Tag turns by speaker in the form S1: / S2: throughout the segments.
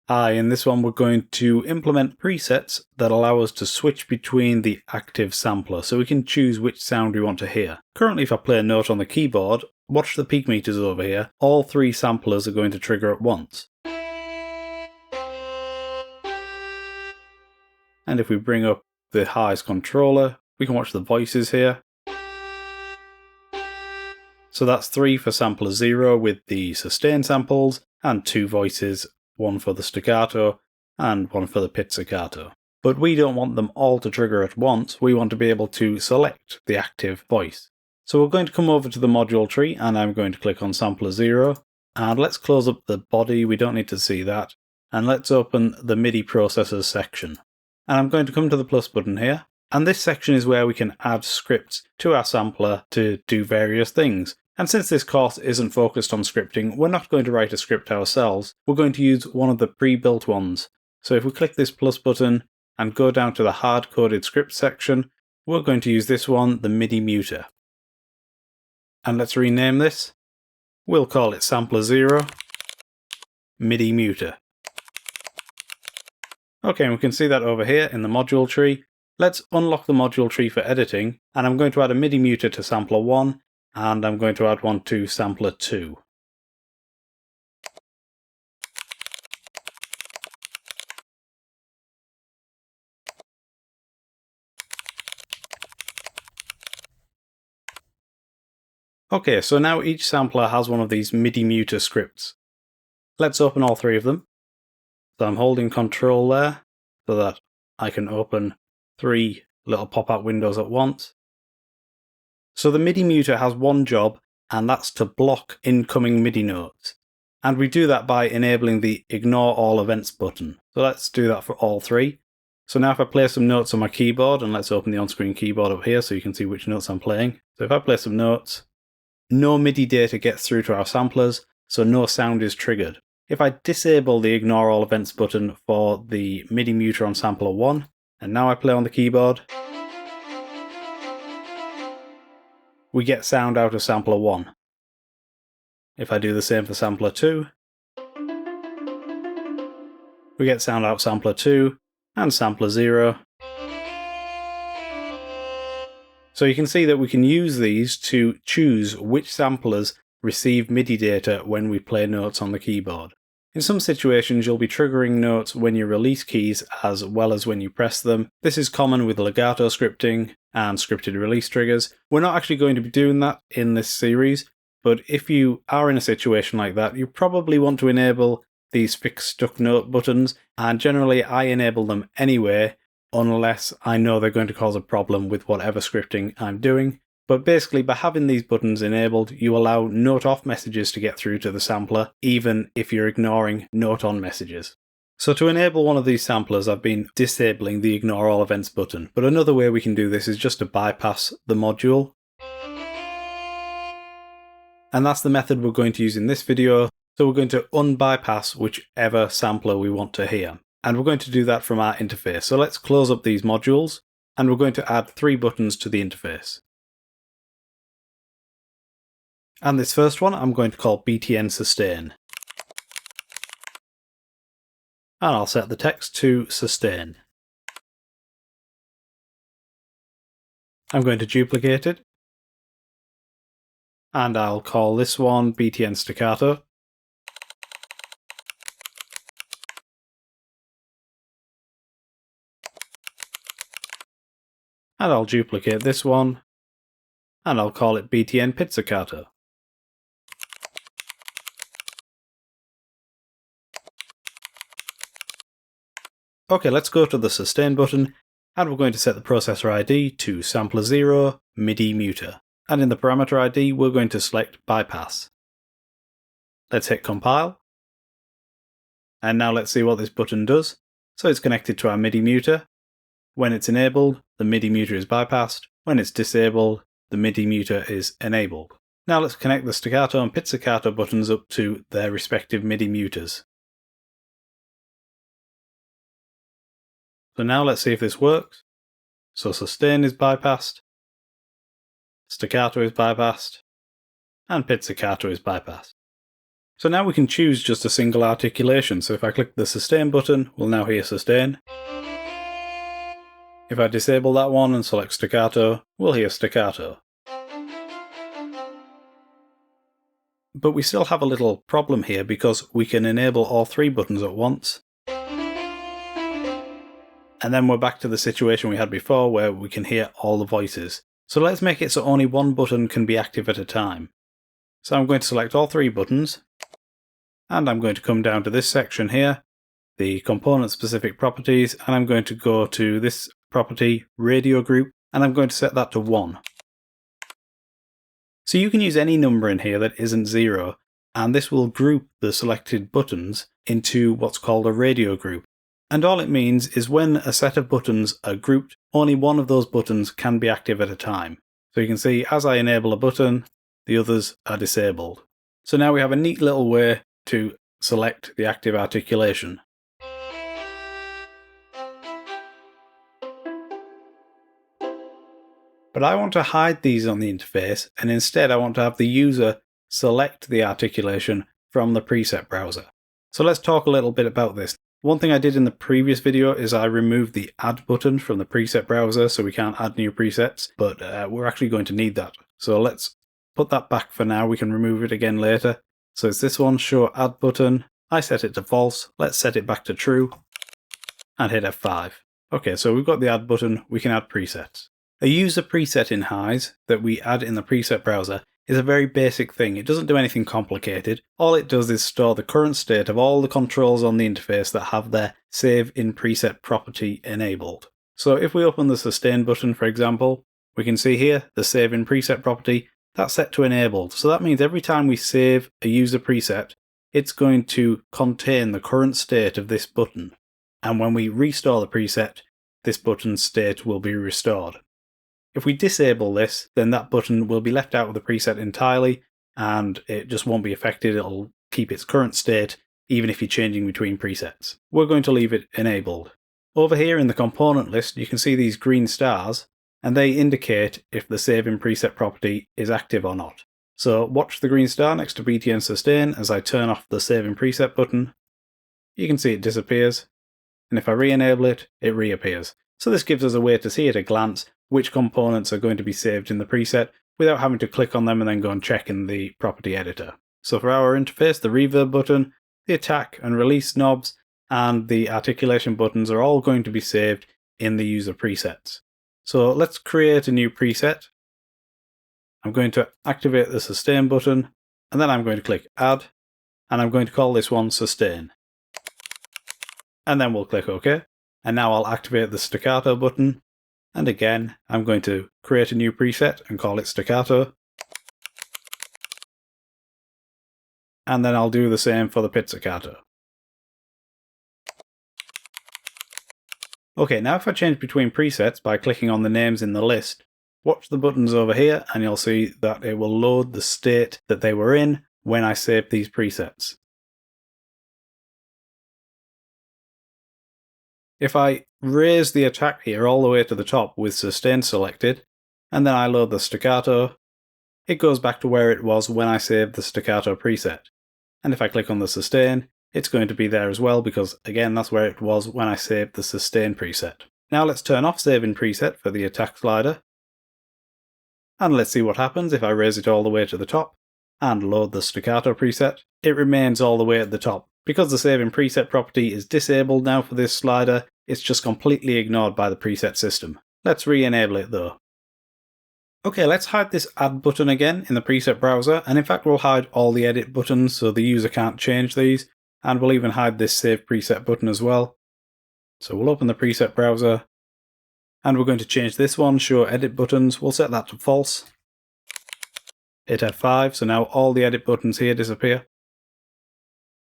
S1: Hi, in this one we're going to implement presets that allow us to switch between the active sampler so we can choose which sound we want to hear. Currently if I play a note on the keyboard, watch the peak meters over here, all three samplers are going to trigger at once. And if we bring up the HISE controller, we can watch the voices here. So that's 3 for sampler 0 with the sustain samples, and 2 voices, one for the staccato and one for the pizzicato. But we don't want them all to trigger at once, we want to be able to select the active voice. So we're going to come over to the module tree and I'm going to click on sampler 0, and let's close up the body, we don't need to see that, and let's open the MIDI processors section. And I'm going to come to the plus button here, and this section is where we can add scripts to our sampler to do various things. And since this course isn't focused on scripting, we're not going to write a script ourselves, we're going to use one of the pre-built ones. So if we click this plus button and go down to the hard-coded script section, we're going to use this one, the Midi Muter. And let's rename this. We'll call it sampler 0, Midi Muter. Okay, and we can see that over here in the module tree. Let's unlock the module tree for editing, and I'm going to add a Midi Muter to sampler 1, and I'm going to add one to sampler 2. Okay, so now each sampler has one of these Midi Muter scripts. Let's open all 3 of them. So I'm holding Control there so that I can open 3 little pop-out windows at once. So the Midi Muter has one job, and that's to block incoming MIDI notes. And we do that by enabling the Ignore All Events button. So let's do that for all 3. So now if I play some notes on my keyboard, and let's open the on-screen keyboard up here so you can see which notes I'm playing. So if I play some notes, no MIDI data gets through to our samplers, so no sound is triggered. If I disable the Ignore All Events button for the Midi Muter on sampler 1, and now I play on the keyboard, we get sound out of sampler 1. If I do the same for sampler 2, we get sound out sampler 2 and sampler 0. So you can see that we can use these to choose which samplers receive MIDI data when we play notes on the keyboard. In some situations you'll be triggering notes when you release keys as well as when you press them. This is common with legato scripting and scripted release triggers. We're not actually going to be doing that in this series, but if you are in a situation like that, you probably want to enable these fix stuck note buttons, and generally I enable them anyway unless I know they're going to cause a problem with whatever scripting I'm doing. But basically by having these buttons enabled, you allow note off messages to get through to the sampler, even if you're ignoring note on messages. So to enable one of these samplers, I've been disabling the Ignore All Events button, but another way we can do this is just to bypass the module. And that's the method we're going to use in this video. So we're going to unbypass whichever sampler we want to hear. And we're going to do that from our interface. So let's close up these modules, and we're going to add 3 buttons to the interface. And this first one I'm going to call BTN Sustain. And I'll set the text to Sustain. I'm going to duplicate it. And I'll call this one BTN Staccato. And I'll duplicate this one. And I'll call it BTN Pizzicato. Okay, let's go to the Sustain button, and we're going to set the processor ID to sampler 0, Midi Muter. And in the parameter ID, we're going to select Bypass. Let's hit Compile. And now let's see what this button does. So it's connected to our Midi Muter. When it's enabled, the Midi Muter is bypassed. When it's disabled, the Midi Muter is enabled. Now let's connect the Staccato and Pizzicato buttons up to their respective Midi Muters. So now let's see if this works. So Sustain is bypassed, Staccato is bypassed, and Pizzicato is bypassed. So now we can choose just a single articulation. So if I click the sustain button, we'll now hear sustain. If I disable that one and select staccato, we'll hear staccato. But we still have a little problem here because we can enable all three buttons at once. And then we're back to the situation we had before where we can hear all the voices. So let's make it so only one button can be active at a time. So I'm going to select all three buttons, and I'm going to come down to this section here, the component specific properties, and I'm going to go to this property, radio group, and I'm going to set that to 1. So you can use any number in here that isn't 0, and this will group the selected buttons into what's called a radio group. And all it means is when a set of buttons are grouped, only one of those buttons can be active at a time. So you can see as I enable a button, the others are disabled. So now we have a neat little way to select the active articulation. But I want to hide these on the interface, and instead I want to have the user select the articulation from the preset browser. So let's talk a little bit about this. One thing I did in the previous video is I removed the add button from the preset browser so we can't add new presets, but we're actually going to need that. So let's put that back for now, we can remove it again later. So it's this one, show add button. I set it to false, let's set it back to true, and hit F5. Okay, so we've got the add button, we can add presets. A user preset in HISE that we add in the preset browser is a very basic thing. It doesn't do anything complicated. All it does is store the current state of all the controls on the interface that have their save in preset property enabled. So if we open the sustain button, for example, we can see here the save in preset property, that's set to enabled. So that means every time we save a user preset, it's going to contain the current state of this button. And when we restore the preset, this button's state will be restored. If we disable this, then that button will be left out of the preset entirely, and it just won't be affected. It'll keep its current state, even if you're changing between presets. We're going to leave it enabled. Over here in the component list, you can see these green stars, and they indicate if the save in preset property is active or not. So watch the green star next to BTN sustain as I turn off the save in preset button. You can see it disappears, and if I re-enable it, it reappears. So this gives us a way to see at a glance which components are going to be saved in the preset without having to click on them and then go and check in the property editor. So for our interface, the reverb button, the attack and release knobs, and the articulation buttons are all going to be saved in the user presets. So let's create a new preset. I'm going to activate the sustain button, and then I'm going to click add, and I'm going to call this one sustain. And then we'll click OK. And now I'll activate the staccato button. And again, I'm going to create a new preset and call it staccato. And then I'll do the same for the pizzicato. Okay, now if I change between presets by clicking on the names in the list, watch the buttons over here and you'll see that it will load the state that they were in when I saved these presets. If I raise the attack here all the way to the top with sustain selected, and then I load the staccato, it goes back to where it was when I saved the staccato preset. And if I click on the sustain, it's going to be there as well because, again, that's where it was when I saved the sustain preset. Now let's turn off save in preset for the attack slider. And let's see what happens if I raise it all the way to the top and load the staccato preset. It remains all the way at the top. Because the save in preset property is disabled now for this slider, it's just completely ignored by the preset system. Let's re-enable it though. Okay, let's hide this add button again in the preset browser, and in fact we'll hide all the edit buttons so the user can't change these, and we'll even hide this save preset button as well. So we'll open the preset browser, and we're going to change this one, show edit buttons, we'll set that to false. Hit F5, so now all the edit buttons here disappear.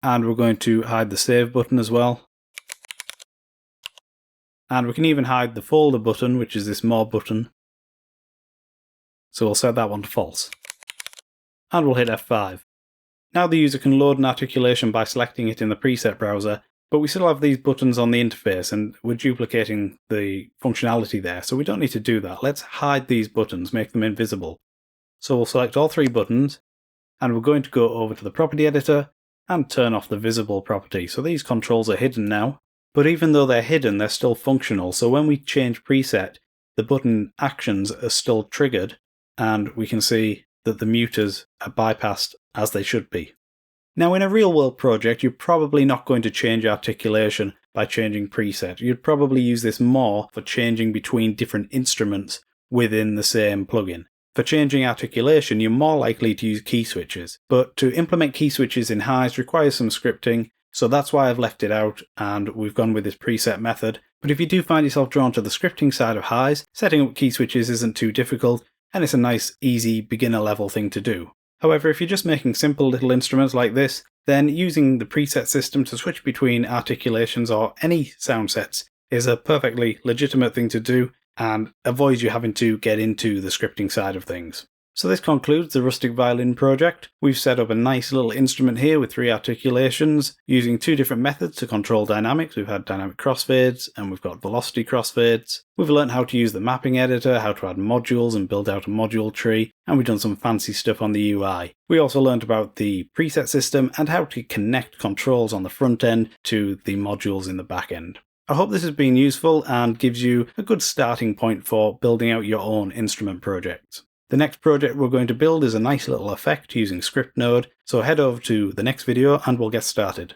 S1: And we're going to hide the save button as well. And we can even hide the folder button, which is this more button. So we'll set that one to false. And we'll hit F5. Now the user can load an articulation by selecting it in the preset browser, but we still have these buttons on the interface and we're duplicating the functionality there, so we don't need to do that. Let's hide these buttons, make them invisible. So we'll select all three buttons, and we're going to go over to the property editor, and turn off the visible property. So these controls are hidden now, but even though they're hidden, they're still functional. So when we change preset, the button actions are still triggered, and we can see that the muters are bypassed as they should be. Now, in a real-world project, you're probably not going to change articulation by changing preset. You'd probably use this more for changing between different instruments within the same plugin. For changing articulation, you're more likely to use key switches, but to implement key switches in HISE requires some scripting, so that's why I've left it out and we've gone with this preset method. But if you do find yourself drawn to the scripting side of HISE, setting up key switches isn't too difficult, and it's a nice, easy, beginner-level thing to do. However, if you're just making simple little instruments like this, then using the preset system to switch between articulations or any sound sets is a perfectly legitimate thing to do and avoids you having to get into the scripting side of things. So this concludes the Rustic Violin project. We've set up a nice little instrument here with 3 articulations using 2 different methods to control dynamics. We've had dynamic crossfades and we've got velocity crossfades. We've learned how to use the mapping editor, how to add modules and build out a module tree, and we've done some fancy stuff on the UI. We also learned about the preset system and how to connect controls on the front end to the modules in the back end. I hope this has been useful and gives you a good starting point for building out your own instrument projects. The next project we're going to build is a nice little effect using script node, so head over to the next video and we'll get started.